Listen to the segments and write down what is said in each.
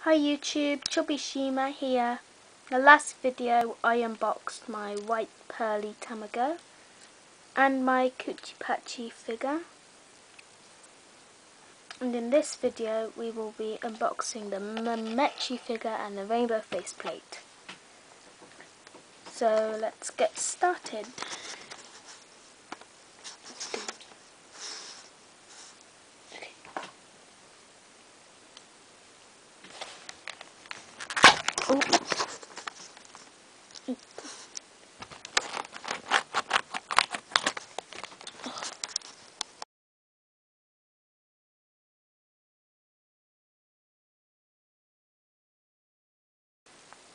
Hi YouTube, Chubby here. In the last video I unboxed my white pearly Tama-Go and my Coochie Patchy figure. And in this video we will be unboxing the Mametchi figure and the rainbow faceplate. So let's get started. Oh.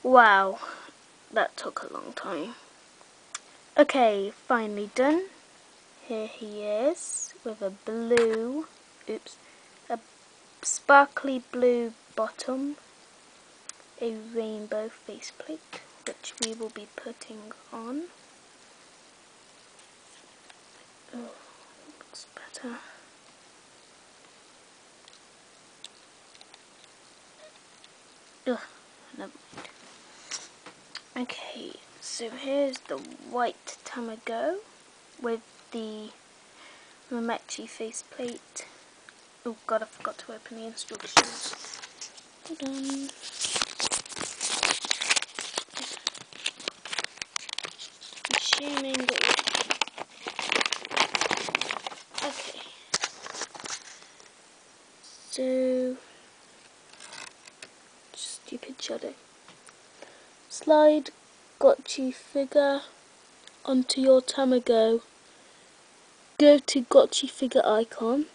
Wow, that took a long time. Okay, finally done. Here he is with a sparkly blue bottom, a rainbow faceplate, which we will be putting on. Oh, looks better. Ugh, never mind. Okay, so here's the white Tama-Go with the Mametchi faceplate. Oh god, I forgot to open the instructions. Hold on. Assuming that okay. So stupid shadow. Slide Gotchi figure onto your Tama-Go. Go to Gotchi figure icon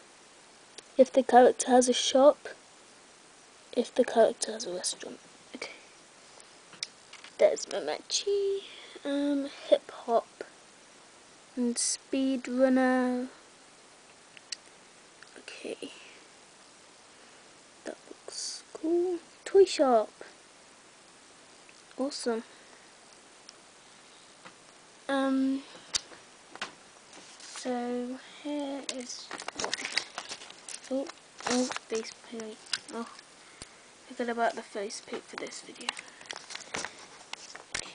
if the character has a shop, if the character has a restaurant. Okay. There's Mametchi, hip hop and speed runner. Okay. That looks cool. Toy shop. Awesome. So here is what faceplate. Oh, I forgot about the faceplate for this video. Okay.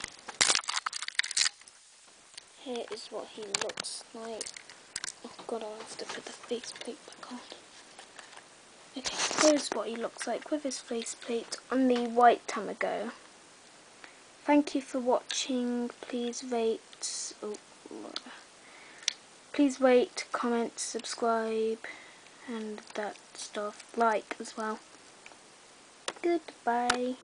Here is what he looks like. Oh god, I'll have to put the faceplate back on. Okay, here's what he looks like with his faceplate on the white Tama-Go. Thank you for watching. Please rate. Please rate, comment, subscribe, and that stuff. Like as well. Goodbye.